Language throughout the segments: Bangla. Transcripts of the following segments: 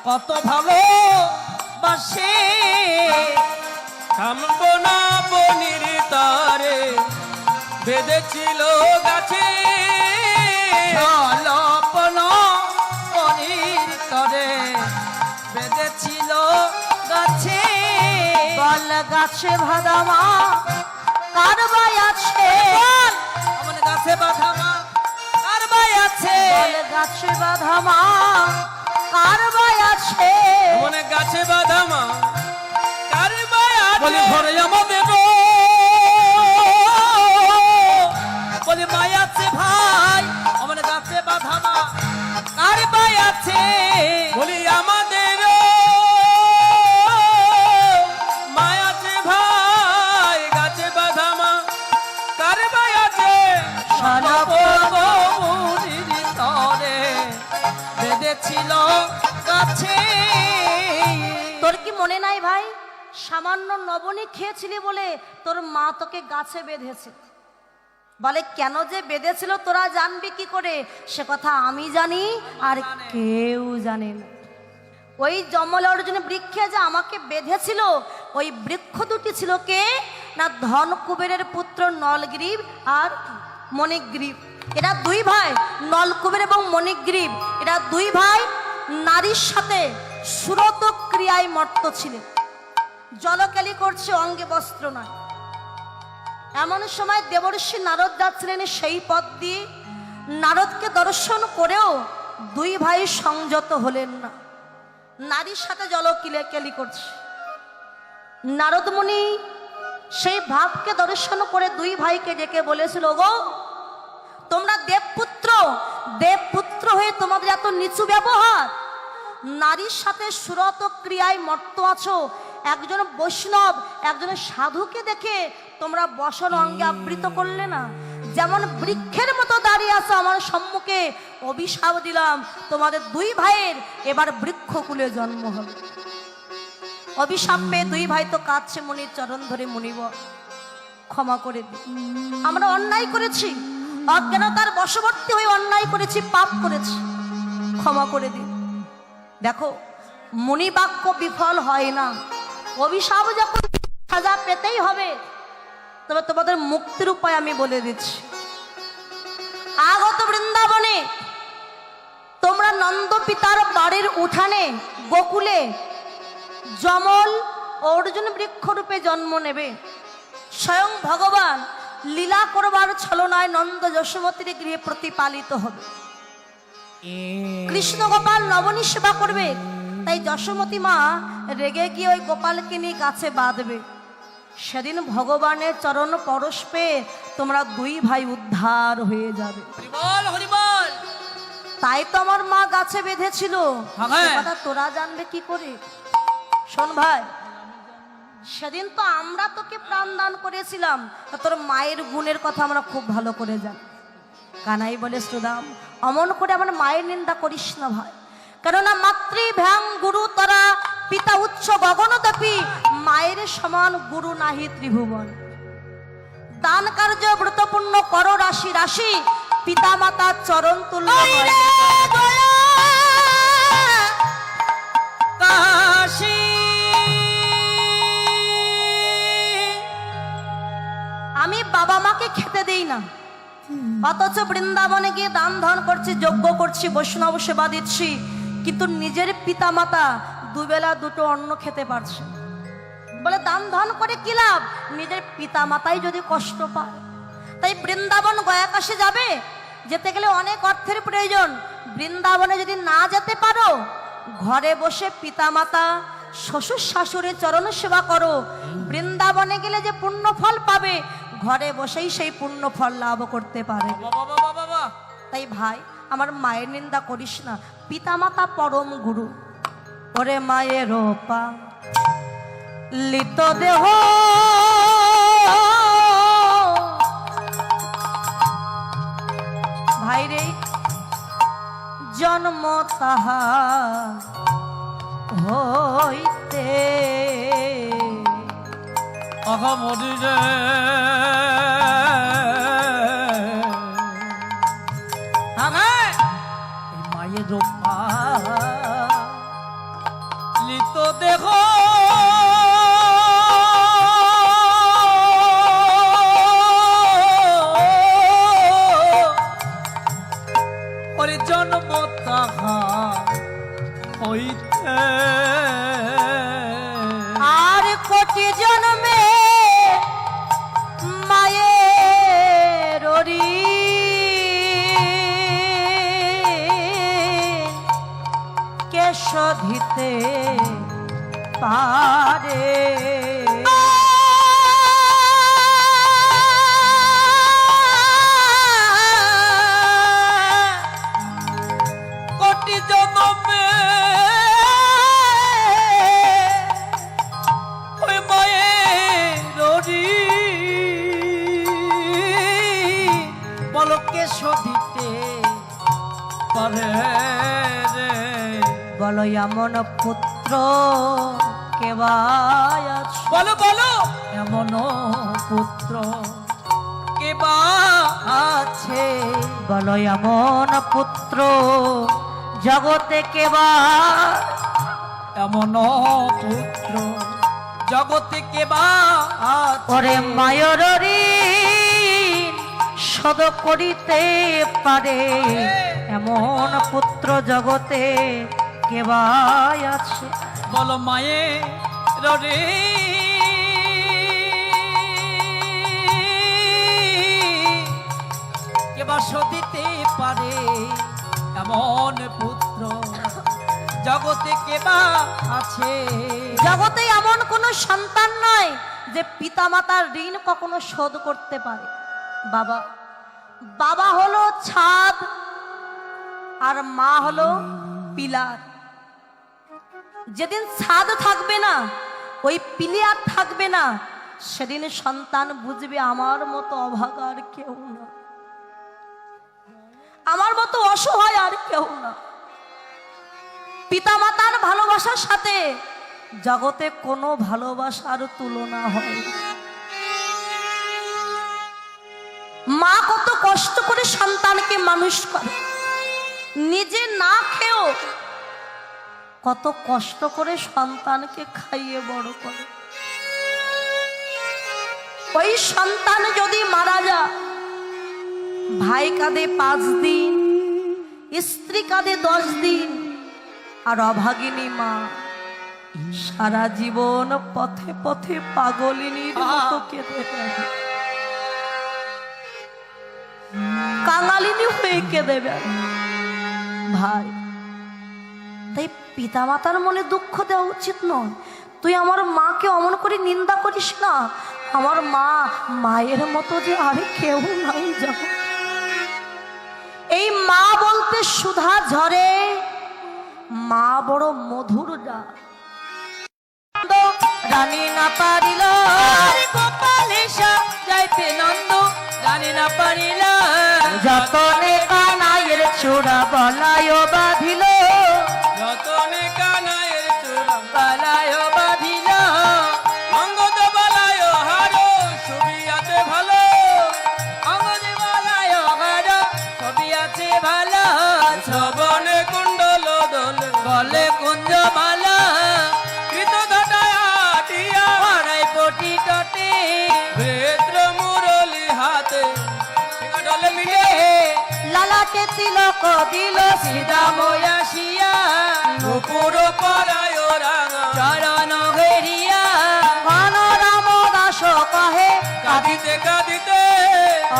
কত ভালো বাসে থামবো না বনির তারে বেঁধেছিল গাছে লপন মনির তরে বেঁধেছিল গাছে বল গাছে ভাদামা কার বাই আছে আমার গাছে বাধা মা আর ভাই আছে বল গাছে বাধামা কার বাই আছে মনে গাছে বাঁধা মা কার মায়া বলে ঘরে আমাদের বলে মাই আছে ভাই আমার গাছে বাধা মা আর ভাই আছে বলি আমাদের মায়া আছে ভাই গাছে বাঁধা মা কার ভাই আছে মনির তরে বেঁধেছিল গাছে তোর কি মনে নাই ভাই সামান্য নবনী খেয়েছিলি বলে তোর মা তোকে গাছে বেঁধেছে বলে কেন যে বেঁধেছিল তোরা জানবি কি করে সে কথা আমি জানি আর কেউ জানে না ওই জমল অর্জুন বৃক্ষে যে আমাকে বেঁধেছিল ওই বৃক্ষ দুটি ছিল কে না ধন কুবেরের পুত্র নলগ্রীব আর মণিগ্রীব এরা দুই ভাই নলকুবের এবং মণিগ্রীব এরা দুই ভাই নারীর সাথে সুরত ক্রিয়ায় মত্ত ছিলেন জলকেলি করছে অঙ্গে বস্ত্র নয় এমন সময় দেবর্ষি নারদ যাচ্ছিলেন সেই পথ দিয়ে নারদকে দর্শন করেও দুই ভাই সংযত হলেন না নারীর সাথে জলকেলি করছে নারদ মুনি সেই ভাবকে দর্শন করে দুই ভাইকে ডেকে বলেছিল গো তোমরা দেবপুত্র হয়ে তোমাদের এত নিচু ব্যবহার নারীর সাথে সুরত ক্রিয়ায় মত্ত আছো একজন বৈষ্ণব একজন সাধুকে দেখে তোমরা বসন অঙ্গে আবৃত করলে না যেমন বৃক্ষের মতো দাঁড়িয়ে আছো আমার সম্মুখে অভিশাপ দিলাম তোমাদের দুই ভাইয়ের এবার বৃক্ষকুলে জন্ম হবে অভিশাপ পেয়ে দুই ভাই তো কাঁদছে মুনির চরণ ধরে মুনিব ক্ষমা করে দি আমরা অন্যায় করেছি অজ্ঞানতার বশবর্তী হয়ে অন্যায় করেছি পাপ করেছি ক্ষমা করে দিন দেখো মুনি বাক্য বিফল হয় না অভিশাপ যখন সাজা পেতেই হবে তবে তোমাদের মুক্তির উপায় আমি বলে দিচ্ছি আগত বৃন্দাবনে তোমরা নন্দ পিতার বাড়ির উঠানে গোকুলে জমল অর্জুন বৃক্ষরূপে জন্ম নেবে স্বয়ং ভগবান লীলা করবার ছলনায় নন্দ যশোমতীর গৃহে প্রতিপালিত হবে কৃষ্ণ গোপাল নবনী সেবা করবে তাই যশোমতী মা রেগে গিয়ে ওই গোপালকে নিয়ে গাছে বাঁধবে সেদিন ভগবানের চরণ পরশ পেয়ে তোমরা দুই ভাই উদ্ধার হয়ে যাবে হরিবল হরিবল তাই তো আমার মা গাছে বেঁধেছিল হ্যাঁ। সে কথা তোরা জানবে কি করে শোন ভাই সেদিন তো আমরা তোকে প্রাণদান করেছিলাম তা তোর মায়ের গুণের কথা আমরা খুব ভালো করে জানি কানাই বলে শ্রোদাম অমন করে আমার মায়ের নিন্দা করিস না ভাই কেননা মাতৃভ্যাং গুরু তরা পিতা উচ্চ গগনদপি মায়ের সমান গুরু নাহি ত্রিভুবন দান কার্য ব্রতপূর্ণ কর রাশি রাশি পিতা মাতা চরণ তুল্য কাশী আমি বাবা মাকে খেতে দেই না অথচ বৃন্দাবনে গিয়ে দান ধান করছি যজ্ঞ করছি বৈষ্ণব সেবা দিচ্ছি কিন্তু নিজের পিতা মাতা দুবেলা দুটো অন্ন খেতে পারছে বলে দান ধান করে কি লাভ নিজের পিতা মাতাই যদি কষ্ট পায় তাই বৃন্দাবন গয়াকাশে যাবে যেতে গেলে অনেক অর্থের প্রয়োজন বৃন্দাবনে যদি না যেতে পারো ঘরে বসে পিতা মাতা শ্বশুর শাশুড়ির চরণ সেবা করো বৃন্দাবনে গেলে যে পুণ্য ফল পাবে ঘরে বসেই সেই পুণ্য ফল লাভ করতে পারে তাই ভাই আমার মায়ের নিন্দা করিস না পিতা মাতা পরম গুরু ওরে মায়ের পা লিত দেহ ভাই রে জন্ম তাহা হইতে মরিরে মায়ের পা দেহ ওরে জন্ম তাহার হইতে আর কোটি জন্মে মায়ের কে শোধিতে পারে কোটি জন্মে ওই মায়ের বলকে শোধিতে পারে রে বলো এমন পুত্র কেবায় আছে বলো বলো এমন পুত্র কে বা আছে বলো এমন পুত্র জগতে কেবা এমন পুত্র জগতে কে বা আছে ওরে মায়ের শোধ করিতে পারে এমন পুত্র জগতে কেবায় আছে বলো মায়ের রে কেবা সদিতে পারে এমন পুত্র জগতে কেবা আছে জগতে এমন কোন সন্তান নয় যে পিতামাতার ঋণ কখনো শোধ করতে পারে বাবা বাবা হলো ছাদ আর মা হলো পিলার যেদিন ছাদ থাকবে না ওই পিলিয়ার থাকবে না সেদিন সন্তান বুঝবে আমার মতো অভাগা আর কেউ না আমার মতো অসহায় আর কেউ না পিতামাতার ভালোবাসার সাথে জগতে কোনো ভালোবাসার তুলনা হয় না। মা কত কষ্ট করে সন্তানকে মানুষ করে নিজে না খেয়েও কত কষ্ট করে সন্তানকে খাইয়ে বড় করে ওই সন্তান যদি মারা যায় ভাই কাঁদে 5 দিন স্ত্রী কাঁদে 10 দিন আর অভাগিনী মা সারা জীবন পথে পথে পাগলিনীর মতো কেঁদে বেড়ায় কাঙালিনী হয়ে কেঁদে বেড়ায় ভাই তাই পিতামাতার মনে দুঃখ দেওয়া উচিত নয় তুই আমার মাকে অমন করে নিন্দা করিস না আমার মা মায়ের মতো যে আর কেউ নাই যাব এই মা বলতে সুধা ঝরে মা বড় মধুর যা রানী না পারিল গোপালেশা যাইতে নন্দ জানি না পারিল যতনে কানাইয়ের চূড়া বলায় বাঁধিল যতনে কানায়ের চূড়া পালায় বাঁধিল অঙ্গদ বালায় হারো সুবিয়াতে ভালো অঙ্গদ বালায় হারো ছবি আছে ভালো শ্রবণে কুণ্ডল দোল গলে কুঞ্জ মালা কৃত ঘটায় আটিয়া মারাই পটি টটে বেত্র মুরলি হাতে ডলে মিলে লালাটে তিলক দিল সীতা ময়াসিয়া নুপুর পরায় রাঙা চরণ ঘেরিয়া ঘন রাম দাস কহে কাঁদিতে কাঁদিতে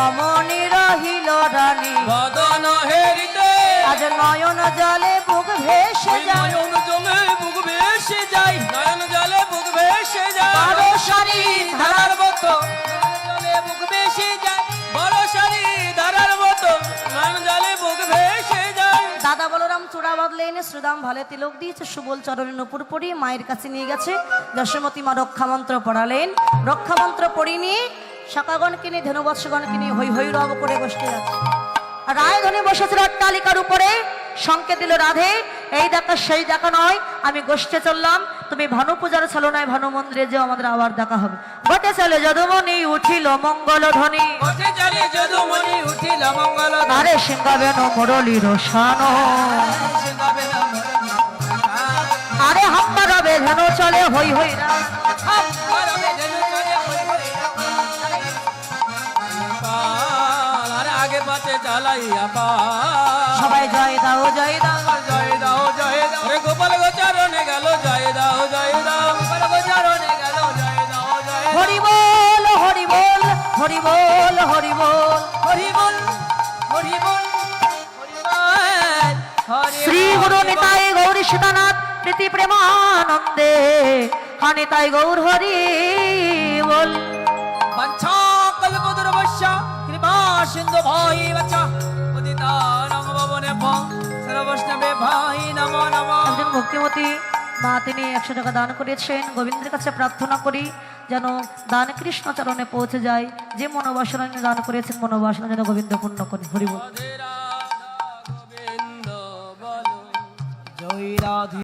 অমনি রহিল রানী বদন হেরিতে আজ নয়ন জলে বুক ভেসে ওই যায় নয়ন জলে বুক ভেসে যায় নয়ন জলে বুক ভেসে যায় বারো সারি ধারার মতো জলে বুক বেশি যায় বড় সারি ধারার মতো নয়ন জলে বুক ভেসে যায় দাদা বলরাম চূড়া বদলে এনে শ্রীদাম ভালে তিলক দিয়েছে সুবল চরণে নুপুর পরিয়ে মায়ের কাছে নিয়ে গেছে যশোমতী মা রক্ষামন্ত্র পড়ালেন রক্ষামন্ত্র পড়িয়ে নিয়ে সকাগণকে নিয়ে ধনুবৎসগণকে নিয়ে হৈ হৈ রব করে বসতে যাচ্ছে আর রায়ধনী বসেছিল অট্টালিকার উপরে সংকেত দিল রাধে এই দেখা সেই দেখা নয় আমি গোষ্ঠে চললাম তুমি ভানু পূজার ছলনায় ভানু মন্দিরে যেও আমাদের আবার দেখা হবে ঘটে চলে যদুমণি উঠিল মঙ্গল ধ্বনি ওঠে চলে যদুমণি উঠিল মঙ্গল আরে সিংহাবেন মুরলীর শান আরে হাম্বা রবে ধন হই হই রাম আর আগে পাশে চালাইয়া পা সবাই জয় দাও জয় দাও জয় দাও জয় দাও রে গোপাল গোচারণে গেল জয় দাও জয় দাও গোপাল গোচারণে গেল জয় দাও জয় দাও হরি বল হরি বল হরি বল হরি বল হরি বল হরি বল হরি বল হরি শ্রী গুরু নিতাই গৌরী সীতানাথ প্রীতি প্রেমানন্দে হানিতাই গৌর হরি বল বাঞ্ছা কল্পদুর্বশ্য কৃপা সিন্ধু ভাই বাচ্চা পতিতানাং ভবনে সর্বৈষ্ণবে ভাই নমো নমো। একজন ভক্তিমতী মা তিনি 100 টাকা দান করেছেন। গোবিন্দের কাছে প্রার্থনা করি যেন দান কৃষ্ণ চরণে পৌঁছে যায়। যে মনোবাসনা তিনি দান করেছেন মনোবাসনা যেন গোবিন্দ পূর্ণ করে। হরি বল। গোবিন্দ বলো জয় রাধে।